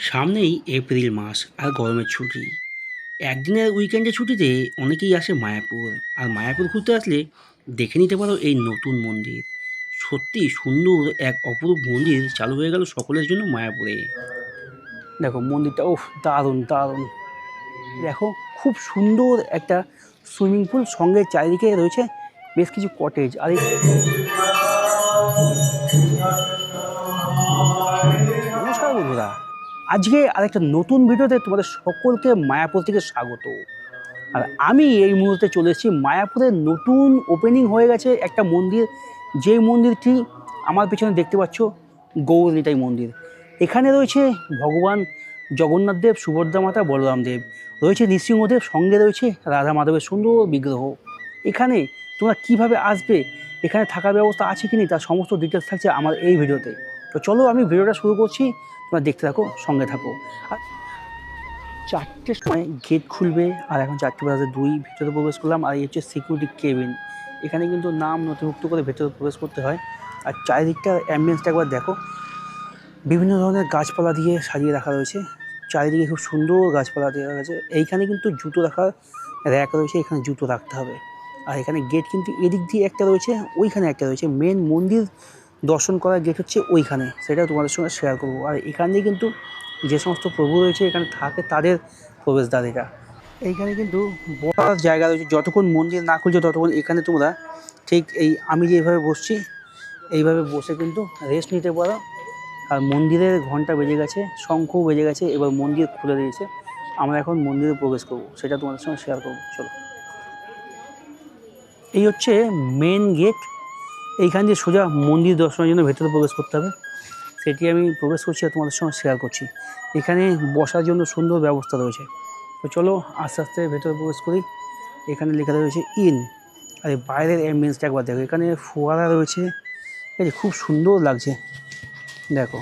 সামনেই এপ্রিল মাস আর গরমের ছুটি। একদিনের উইকেন্ডের ছুটিতে অনেকেই আসে মায়াপুর। আর মায়াপুর ঘুরতে আসলে দেখে নিতে পারো এই নতুন মন্দির। সত্যি সুন্দর এক অপরূপ মন্দির চালু হয়ে গেল সকলের জন্য মায়াপুরে। দেখো মন্দিরটা, ওহ দারুণ দারুণ। দেখো খুব সুন্দর একটা সুইমিং পুল, সঙ্গে চারিদিকে রয়েছে বেশ কিছু কটেজ। আর নমস্কার বন্ধুরা, আজকে আরেকটা নতুন ভিডিওতে তোমাদের সকলকে মায়াপুর থেকে স্বাগত। আর আমি এই মুহূর্তে চলে এসেছি মায়াপুরের নতুন ওপেনিং হয়ে গেছে একটা মন্দির, যেই মন্দিরটি আমার পেছনে দেখতে পাচ্ছ, গৌরনিতাই মন্দির। এখানে রয়েছে ভগবান জগন্নাথ দেব, সুভদ্রা মাতা, বলরাম দেব, রয়েছে নৃসিংহদেব, সঙ্গে রয়েছে রাধা মাধবের সুন্দর বিগ্রহ। এখানে তোমরা কিভাবে আসবে, এখানে থাকার ব্যবস্থা আছে কি না, তার সমস্ত ডিটেলস থাকছে আমার এই ভিডিওতে। তো চলো আমি ভিডিওটা শুরু করছি, তোমরা দেখতে থাকো, সঙ্গে থাকো। আর 4টের সময় গেট খুলবে, আর এখন 4:02 ভেতরে প্রবেশ করলাম। আর এই হচ্ছে সিকিউরিটি কেবিন। এখানে কিন্তু নাম নথিভুক্ত করে ভেতরে প্রবেশ করতে হয়। আর চারিদিকটার অ্যাম্বিয়েন্সটা একবার দেখো, বিভিন্ন ধরনের গাছপালা দিয়ে সাজিয়ে রাখা রয়েছে। চারিদিকে খুব সুন্দর গাছপালা দেওয়া গেছে। এইখানে কিন্তু জুতো রাখার র্যাক রয়েছে, এখানে জুতো রাখতে হবে। আর এখানে গেট কিন্তু এদিক দিয়ে একটা রয়েছে, ওইখানে একটা রয়েছে। মেন মন্দির দর্শন করার গেট হচ্ছে ওইখানে, সেটা তোমাদের সঙ্গে শেয়ার করবো। আর এখান দিয়ে কিন্তু যে সমস্ত প্রভু রয়েছে এখানে থাকে, তাদের প্রবেশদ্বার এটা। এইখানে কিন্তু বসার জায়গা রয়েছে, যতক্ষণ মন্দির না খুলছে ততক্ষণ এখানে তোমরা ঠিক এই আমি যেভাবে বসছি এইভাবে বসে কিন্তু রেস্ট নিতে পারো। আর মন্দিরের ঘন্টা বেজে গেছে, শঙ্খও বেজে গেছে, এবার মন্দির খুলে দিয়েছে। আমরা এখন মন্দিরে প্রবেশ করব, সেটা তোমাদের সঙ্গে শেয়ার করবো। চলো, এই হচ্ছে মেন গেট। এইখান দিয়ে সোজা মন্দির দর্শনের জন্য ভেতরে প্রবেশ করতে হবে, সেটি আমি প্রবেশ করছি আর তোমাদের সঙ্গে শেয়ার করছি। এখানে বসার জন্য সুন্দর ব্যবস্থা রয়েছে। তো চলো আস্তে আস্তে ভেতরে প্রবেশ করি। এখানে লেখা রয়েছে ইন। আর এই বাইরের অ্যাম্বিয়েন্সটা একবার দেখো, এখানে ফোয়ারা রয়েছে, এই খুব সুন্দর লাগছে। দেখো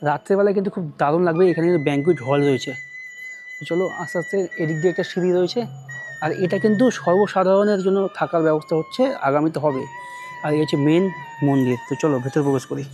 রাত্রেবেলায় কিন্তু খুব দারুণ লাগবে। এখানে কিন্তু ব্যাঙ্কুয়েট হল রয়েছে। চলো আস্তে আস্তে, এদিক দিয়ে একটা সিঁড়ি রয়েছে। আর এটা কিন্তু সর্বসাধারণের জন্য থাকার ব্যবস্থা হচ্ছে, আগামীতে হবে। আর এই হচ্ছে মেন মন্দির। তো চলো ভেতরে প্রবেশ করি।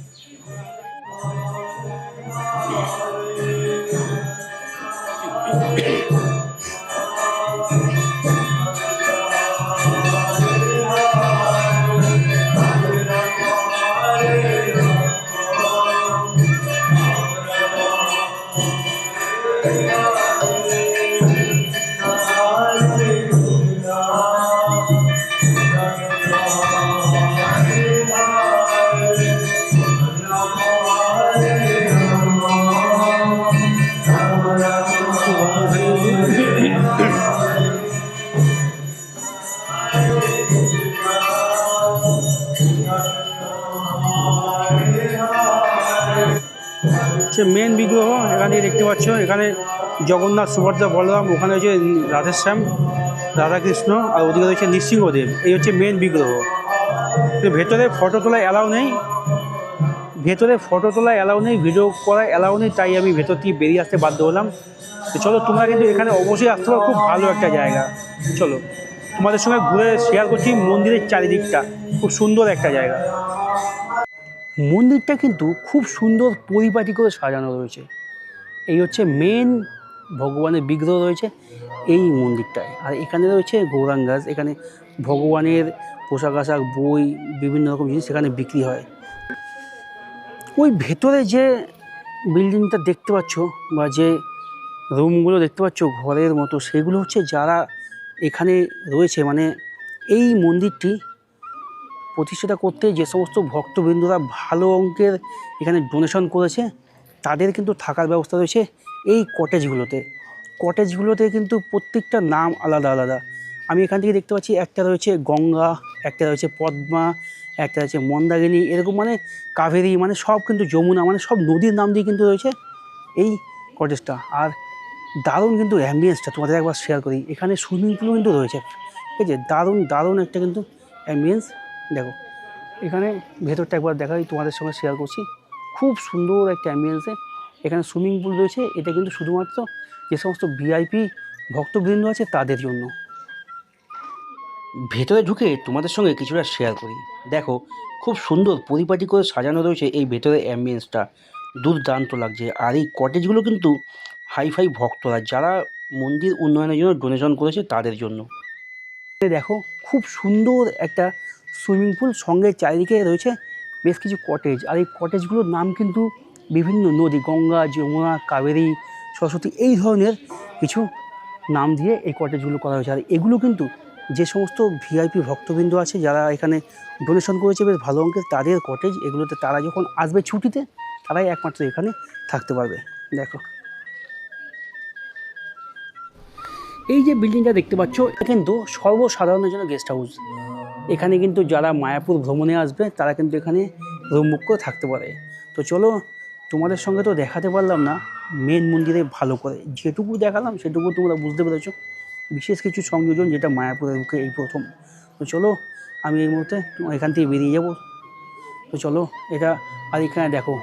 হচ্ছে মেন বিগ্রহ, এখান থেকে দেখতে পাচ্ছ। এখানে জগন্নাথ, সুভদ্রা, বলরাম, ওখানে হচ্ছে রাধেশ্যাম, রাধাকৃষ্ণ, আর ওদিকে রয়েছে নৃসিংহদেব। এই হচ্ছে মেন বিগ্রহ। ভেতরে ফটো তোলা অ্যালাউ নেই, ভেতরে ফটো তোলা অ্যালাউ নেই, ভিডিও করা অ্যালাউ নেই, তাই আমি ভেতর থেকে বেরিয়ে আসতে বাধ্য হলাম। তো চলো তোমরা কিন্তু এখানে অবশ্যই আসতে পারো, খুব ভালো একটা জায়গা। চলো তোমাদের সঙ্গে ঘুরে শেয়ার করছি মন্দিরের চারিদিকটা, খুব সুন্দর একটা জায়গা। মন্দিরটা কিন্তু খুব সুন্দর পরিপাটি করে সাজানো রয়েছে। এই হচ্ছে মেন ভগবানের বিগ্রহ রয়েছে এই মন্দিরটায়। আর এখানে রয়েছে গৌরাঙ্গাস, এখানে ভগবানের পোশাক আশাক, বই, বিভিন্ন রকম জিনিস এখানে বিক্রি হয়। ওই ভেতরে যে বিল্ডিংটা দেখতে পাচ্ছ, বা যে রুমগুলো দেখতে পাচ্ছ ঘরের মতো, সেগুলো হচ্ছে যারা এখানে রয়েছে, মানে এই মন্দিরটি প্রতিষ্ঠাতা করতে যে সমস্ত ভক্তবৃন্দরা ভালো অঙ্কের এখানে ডোনেশন করেছে, তাদের কিন্তু থাকার ব্যবস্থা রয়েছে এই কটেজগুলোতে। কটেজগুলোতে কিন্তু প্রত্যেকটা নাম আলাদা আলাদা। আমি এখান থেকে দেখতে পাচ্ছি একটা রয়েছে গঙ্গা, একটা রয়েছে পদ্মা, একটা রয়েছে মন্দাকিনী, এরকম মানে কাবেরী, মানে সব কিন্তু যমুনা, মানে সব নদীর নাম দিয়ে কিন্তু রয়েছে এই কটেজটা। আর দারুণ কিন্তু অ্যাম্বিয়েন্সটা তোমাদের একবার শেয়ার করি। এখানে সুইমিং পুলও কিন্তু রয়েছে, ঠিক আছে? দারুণ দারুণ একটা কিন্তু অ্যাম্বিয়েন্স। দেখো এখানে ভেতরটা একবার দেখাই, তোমাদের সঙ্গে শেয়ার করছি। খুব সুন্দর একটা অ্যাম্বিয়েন্সে এখানে সুইমিং পুল রয়েছে। এটা কিন্তু শুধুমাত্র যে সমস্ত ভিআইপি ভক্তবৃন্দ আছে তাদের জন্য। ভেতরে ঢুকে তোমাদের সঙ্গে কিছুটা শেয়ার করি। দেখো খুব সুন্দর পরিপাটি করে সাজানো রয়েছে এই ভেতরের অ্যাম্বিয়েন্সটা। দুর্দান্ত লাগছে। আর এই কটেজগুলো কিন্তু হাইফাই ভক্তরা যারা মন্দির উন্নয়নের জন্য ডোনেশন করেছে তাদের জন্য। দেখো খুব সুন্দর একটা সুইমিং পুল, সঙ্গে চারিদিকে রয়েছে বেশ কিছু কটেজ। আর এই কটেজগুলোর নাম কিন্তু বিভিন্ন নদী, গঙ্গা, যমুনা, কাবেরী, সরস্বতী, এই ধরনের কিছু নাম দিয়ে এই কটেজগুলো করা হয়েছে। আর এগুলো কিন্তু যে সমস্ত ভিআইপি ভক্তবৃন্দ আছে যারা এখানে ডোনেশন করেছে বেশ ভালো অঙ্কের, তাদের কটেজ এগুলোতে। তারা যখন আসবে ছুটিতে তারাই একমাত্র এখানে থাকতে পারবে। দেখো এই যে বিল্ডিংটা দেখতে পাচ্ছ, এটা কিন্তু সর্বসাধারণের জন্য গেস্ট হাউস। এখানে কিন্তু যারা মায়াপুর ভ্রমণে আসবে তারা কিন্তু এখানে রুম বুক করে থাকতে পারে। তো চলো, তোমাদের সঙ্গে তো দেখাতে পারলাম না মেন মন্দিরে ভালো করে, যেটুকু দেখালাম সেটুকু তোমরা বুঝতে পেরেছো। বিশেষ কিছু সংযোজন যেটা মায়াপুরের বুকে এই প্রথম। তো চলো, আমি এই মুহূর্তে এখান থেকে বেরিয়ে যাব। তো চলো এটা, আর এখানে দেখো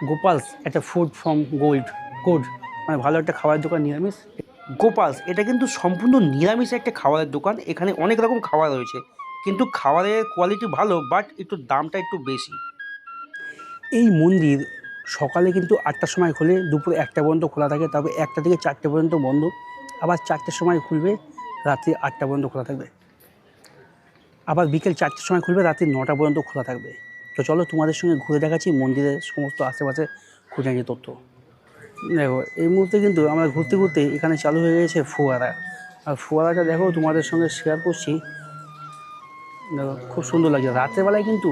গোপালস, একটা ফুড ফ্রম গোল্ড, মানে ভালো একটা খাবারের দোকান, নিরামিষ। গোপালস এটা কিন্তু সম্পূর্ণ নিরামিষ একটা খাবারের দোকান। এখানে অনেক রকম খাবার রয়েছে, কিন্তু খাবারের কোয়ালিটি ভালো, বাট একটু দামটা একটু বেশি। এই মন্দির সকালে কিন্তু 8টার সময় খোলে, দুপুর 1টা পর্যন্ত খোলা থাকে, তবে 1টা থেকে 4টে পর্যন্ত বন্ধ, আবার 4টের সময় খুলবে, রাত্রি 8টা পর্যন্ত খোলা থাকবে, আবার বিকেল 4টের সময় খুলবে, রাত্রি 9টা পর্যন্ত খোলা থাকবে। তো চলো তোমাদের সঙ্গে ঘুরে দেখাচ্ছি মন্দিরের সমস্ত আশেপাশে খুঁটিনাটি তথ্য। দেখো এই মুহূর্তে কিন্তু আমরা ঘুরতে ঘুরতে এখানে চালু হয়ে গেছে ফোয়ারা। আর ফোয়ারাটা দেখো তোমাদের সঙ্গে শেয়ার করছি। দেখো খুব সুন্দর লাগছে। রাতের বেলায় কিন্তু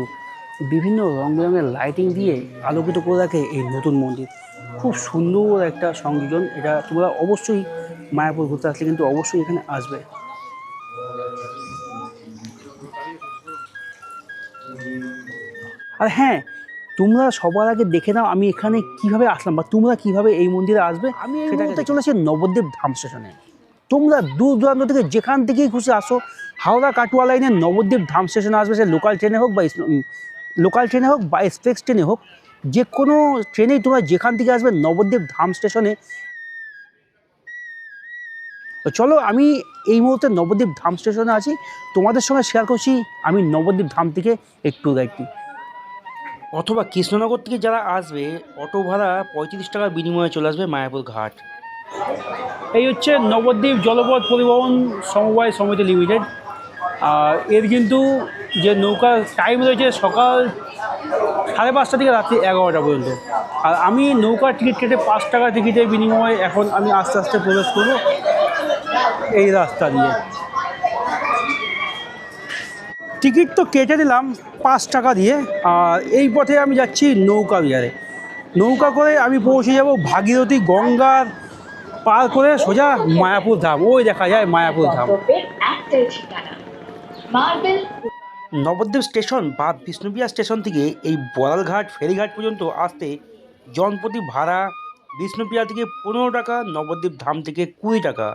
বিভিন্ন রং বেরঙের লাইটিং দিয়ে আলোকিত করে রাখে এই নতুন মন্দির। খুব সুন্দর একটা সংযোজন। এটা তোমরা অবশ্যই মায়াপুর ঘুরতে আসলে কিন্তু অবশ্যই এখানে আসবে। আর হ্যাঁ, তোমরা সবার আগে দেখে নাও আমি এখানে কিভাবে আসলাম, বা তোমরা কিভাবে এই মন্দিরে আসবে। আমি এই মুহূর্তে চলেছি নবদ্বীপ ধাম স্টেশনে। তোমরা দূর দূরান্ত থেকে যেখান থেকেই খুশি আসো, হাওড়া কাটোয়া লাইনে নবদ্বীপ ধাম স্টেশনে আসবে। সে লোকাল ট্রেনে হোক বা এক্সপ্রেস ট্রেনে হোক, যে কোনো ট্রেনেই তোমরা যেখান থেকে আসবে নবদ্বীপ ধাম স্টেশনে। তো চলো, আমি এই মুহূর্তে নবদ্বীপ ধাম স্টেশনে আছি, তোমাদের সঙ্গে শেয়ার করছি আমি নবদ্বীপ ধাম থেকে একটু গাইডটি। অথবা কৃষ্ণনগর থেকে যারা আসবে, অটো ভাড়া 35 টাকার বিনিময়ে চলে আসবে মায়াপুর ঘাট। এই হচ্ছে নবদ্বীপ জলপথ পরিবহন সমবায় সমিতি লিমিটেড। আর এর কিন্তু যে নৌকার টাইম রয়েছে সকাল 5:30 থেকে রাত্রি 11টা পর্যন্ত। আর আমি নৌকার টিকিট কেটে 5 টাকা টিকিটের বিনিময়ে এখন আমি আস্তে আস্তে প্রবেশ করব এই রাস্তা দিয়ে। টিকিট তো কেটে দিলাম 5 টাকা দিয়ে। আর এই পথে আমি যাচ্ছি নৌকা বিহারে। নৌকা করে আমি পৌঁছে যাব ভাগীরথী গঙ্গার পার করে সোজা মায়াপুর ধাম। ওই দেখা যায় মায়াপুর ধাম। নবদ্বীপ স্টেশন বা বিষ্ণুপ্রিয়া স্টেশন থেকে এই বড়ালঘাট ফেরিঘাট পর্যন্ত আসতে জনপ্রতি ভাড়া বিষ্ণুপ্রিয়া থেকে 15 টাকা, নবদ্বীপ ধাম থেকে 20 টাকা।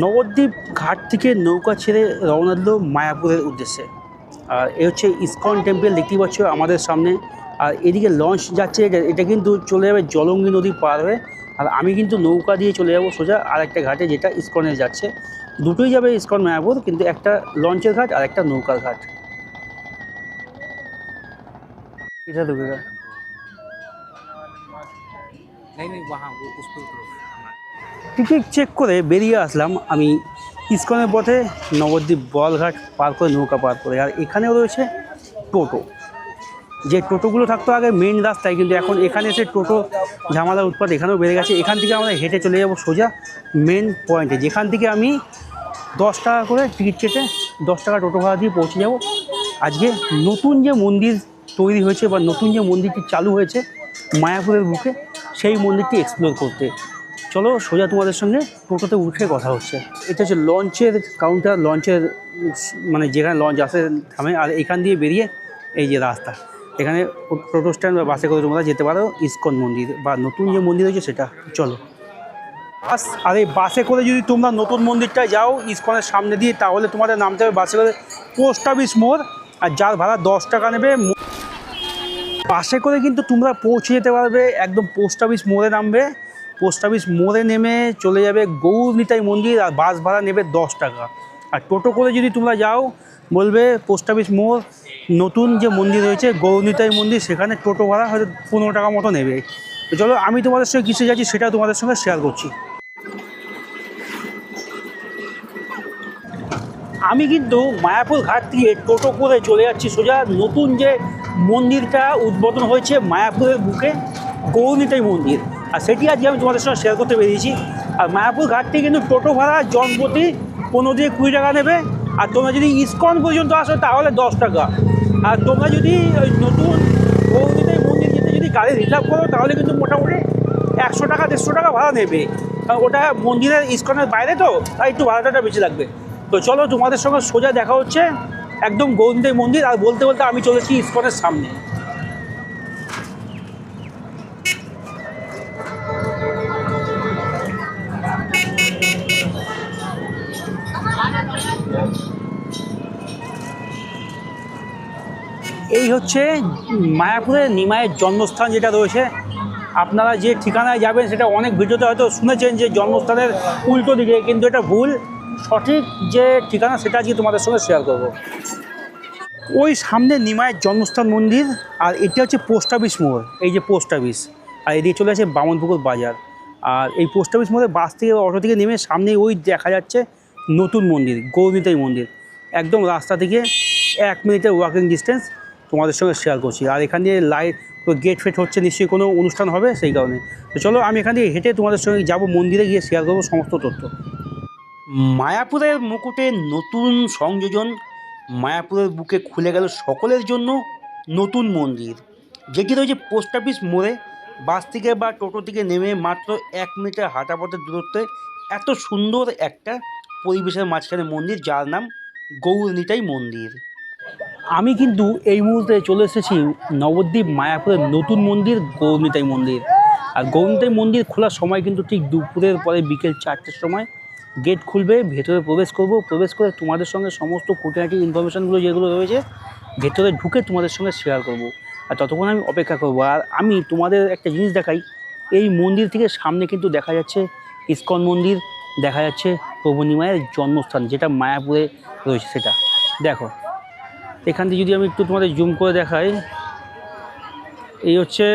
নবদ্বীপ ঘাট থেকে নৌকা ছেড়ে রওনা দিল মায়াপুরের উদ্দেশ্যে। আর এ হচ্ছে ইসকন টেম্পল, দেখতেই পাচ্ছ আমাদের সামনে। আর এদিকে লঞ্চ যাচ্ছে, এটা কিন্তু চলে যাবে জলঙ্গি নদী পার হয়ে। আর আমি কিন্তু নৌকা দিয়ে চলে যাব সোজা আর একটা ঘাটে, যেটা ইসকনে যাচ্ছে। দুটোই যাবে ইসকন মায়াপুর, কিন্তু একটা লঞ্চের ঘাট আর একটা নৌকার ঘাট। এটা ঢুকেগা টিকিট চেক করে বেরিয়ে আসলাম আমি ইসকনের পথে নবদ্বীপ বলঘাট পার করে, নৌকা পার করে। আর এখানেও রয়েছে টোটো। যে টোটোগুলো থাকতো আগে মেন রাস্তায়, কিন্তু এখন এখানে এসে টোটো ঝামেলার উৎপাত এখানেও বেড়ে গেছে। এখান থেকে আমরা হেঁটে চলে যাব সোজা মেন পয়েন্টে, যেখান থেকে আমি 10 টাকা করে টিকিট কেটে 10 টাকা টোটো ভাড়া দিয়ে পৌঁছে যাব আজকে নতুন যে মন্দির তৈরি হয়েছে বা নতুন যে মন্দিরটি চালু হয়েছে মায়াপুরের বুকে, সেই মন্দিরটি এক্সপ্লোর করতে। চলো সোজা তোমাদের সঙ্গে টোটোতে উঠে কথা হচ্ছে। এটা হচ্ছে লঞ্চের কাউন্টার, লঞ্চের মানে যেখানে লঞ্চ আসে থামে। আর এখান দিয়ে বেরিয়ে এই যে রাস্তা, এখানে টোটো স্ট্যান্ড বা বাসে করে তোমরা যেতে পারো ইসকন মন্দির বা নতুন যে মন্দির হয়েছে সেটা। চলো বাস, আর এই বাসে করে যদি তোমরা নতুন মন্দিরটায় যাও ইসকনের সামনে দিয়ে, তাহলে তোমাদের নামতে হবে বাসে করে পোস্ট অফিস মোড়, আর যার ভাড়া 10 টাকা নেবে। বাসে করে কিন্তু তোমরা পৌঁছে যেতে পারবে একদম পোস্ট অফিস মোড়ে নামবে, পোস্ট অফিস মোড়ে নেমে চলে যাবে গৌরনিতাই মন্দির, আর বাস ভাড়া নেবে 10 টাকা। আর টোটো করে যদি তোমরা যাও, বলবে পোস্ট অফিস মোড় নতুন যে মন্দির রয়েছে গৌরনিতাই মন্দির, সেখানে টোটো ভাড়া হয়তো 15 টাকা মতো নেবে। তো চলো আমি তোমাদের সঙ্গে কিসে যাচ্ছি সেটা তোমাদের সঙ্গে শেয়ার করছি। আমি কিন্তু মায়াপুর ঘাট থেকে টোটো করে চলে যাচ্ছি সোজা নতুন যে মন্দিরটা উদ্বোধন হয়েছে মায়াপুরের বুকে, গৌরনিতাই মন্দির, আর সেটি আজকে আমি তোমাদের সঙ্গে শেয়ার করতে পেরেছি। আর মায়াপুর ঘাট থেকে কিন্তু টোটো ভাড়া জনপ্রতি 15 থেকে 20 টাকা নেবে। আর তোমরা যদি ইস্কন পর্যন্ত আসো তাহলে 10 টাকা। আর তোমরা যদি ওই নতুন গৌরনিতাই মন্দির যেতে যদি গাড়ি রিজার্ভ করো তাহলে কিন্তু মোটামুটি 100 টাকা 150 টাকা ভাড়া নেবে, কারণ ওটা মন্দিরের ইস্কনের বাইরে তো, তাই একটু ভাড়াটা বেশি লাগবে। তো চলো তোমাদের সঙ্গে সোজা দেখা হচ্ছে একদম গৌরনিতাই মন্দির। আর বলতে বলতে আমি চলেছি ইস্কনের সামনে। এই হচ্ছে মায়াপুরের নিমাইয়ের জন্মস্থান যেটা রয়েছে। আপনারা যে ঠিকানায় যাবেন সেটা অনেক ভিডিওতে হয়তো শুনেছেন যে জন্মস্থানের উল্টো দিকে, কিন্তু এটা ভুল। সঠিক যে ঠিকানা সেটা আজকে তোমাদের সঙ্গে শেয়ার করব। ওই সামনে নিমাইয়ের জন্মস্থান মন্দির, আর এটা হচ্ছে পোস্ট অফিস মোড়। এই যে পোস্ট অফিস, আর এদিকে চলে আসে বামনপুকুর বাজার। আর এই পোস্ট অফিস মোড়ে বাস থেকে অটো থেকে নেমে সামনে ওই দেখা যাচ্ছে নতুন মন্দির গৌরনিতাই মন্দির। একদম রাস্তা থেকে 1 মিনিটের ওয়াকিং ডিস্টেন্স তোমাদের সঙ্গে শেয়ার করছি। আর এখান দিয়ে লাইট গেট ফেট হচ্ছে, নিশ্চয়ই কোনো অনুষ্ঠান হবে সেই কারণে। তো চলো আমি এখান থেকে হেঁটে তোমাদের সঙ্গে যাব, মন্দিরে গিয়ে শেয়ার করবো সমস্ত তথ্য। মায়াপুরের মুকুটে নতুন সংযোজন, মায়াপুরের বুকে খুলে গেল সকলের জন্য নতুন মন্দির, যেটি রয়েছে পোস্ট অফিস মোড়ে। বাস থেকে বা টোটো থেকে নেমে মাত্র 1 মিনিটের হাঁটা পথের দূরত্বে এত সুন্দর একটা পরিবেশের মাঝখানে মন্দির, যার নাম গৌরনিতাই মন্দির। আমি কিন্তু এই মুহূর্তে চলে এসেছি নবদ্বীপ মায়াপুরের নতুন মন্দির গৌরনিতাই মন্দির। আর গৌরনিতাই মন্দির খোলার সময় কিন্তু ঠিক দুপুরের পরে বিকেল 4টের সময় গেট খুলবে। ভেতরে প্রবেশ করব, প্রবেশ করে তোমাদের সঙ্গে সমস্ত খুঁটিনাটি ইনফরমেশানগুলো যেগুলো রয়েছে ভেতরে ঢুকে তোমাদের সঙ্গে শেয়ার করব। আর ততক্ষণ আমি অপেক্ষা করব। আর আমি তোমাদের একটা জিনিস দেখাই, এই মন্দির থেকে সামনে কিন্তু দেখা যাচ্ছে ইস্কন মন্দির, দেখা যাচ্ছে প্রভু নিমাইয়ের জন্মস্থান যেটা মায়াপুরে রয়েছে সেটা দেখো। এখান থেকে যদি আমি একটু তোমাদের জুম করে দেখাই, এই হচ্ছে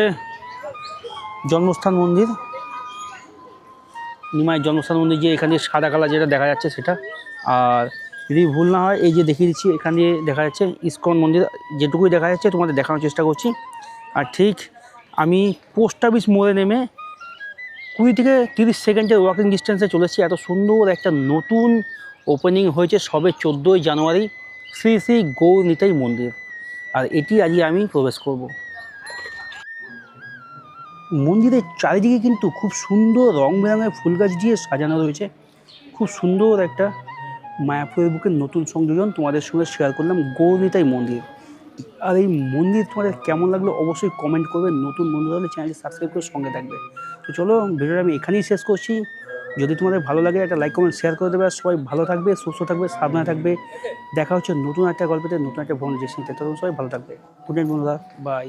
জন্মস্থান মন্দির, নিমাইয়ের জন্মস্থান মন্দির, যে এখান দিয়ে সাদা কালার যেটা দেখা যাচ্ছে সেটা। আর যদি ভুল না হয় এই যে দেখিয়ে দিচ্ছি, এখান দিয়ে দেখা যাচ্ছে ইস্কন মন্দির, যেটুকুই দেখা যাচ্ছে তোমাদের দেখানোর চেষ্টা করছি। আর ঠিক আমি পোস্ট অফিস মোড়ে নেমে 20 থেকে 30 সেকেন্ডের ওয়াকিং ডিস্টেন্সে চলেছি। এত সুন্দর একটা নতুন ওপেনিং হয়েছে সবে 14ই জানুয়ারি, শ্রী শ্রী গৌরনিতাই মন্দির। আর এটি আজকে আমি প্রবেশ করব। মন্দিরের চারিদিকে কিন্তু খুব সুন্দর রং বেরঙের ফুল গাছ দিয়ে সাজানো রয়েছে। খুব সুন্দর একটা মায়াপুরের বুকের নতুন সংযোজন তোমাদের সঙ্গে শেয়ার করলাম, গৌরনিতাই মন্দির। আর এই মন্দির তোমাদের কেমন লাগলো অবশ্যই কমেন্ট করবে। নতুন বন্ধু হলে চ্যানেলটি সাবস্ক্রাইব করে সঙ্গে থাকবে। তো চলো ভিডিওটা আমি এখানেই শেষ করছি। যদি তোমাদের ভালো লাগে একটা লাইক কমেন্ট শেয়ার করে দেবে। আর সবাই ভালো থাকবে, সুস্থ থাকবে, সাবধানে থাকবে। দেখা হচ্ছে নতুন একটা গল্পতে, নতুন একটা ভ্রমণ যে শুনতে। তখন সবাই ভালো থাকবে। গুড নাইট বন্ধুরা, বাই।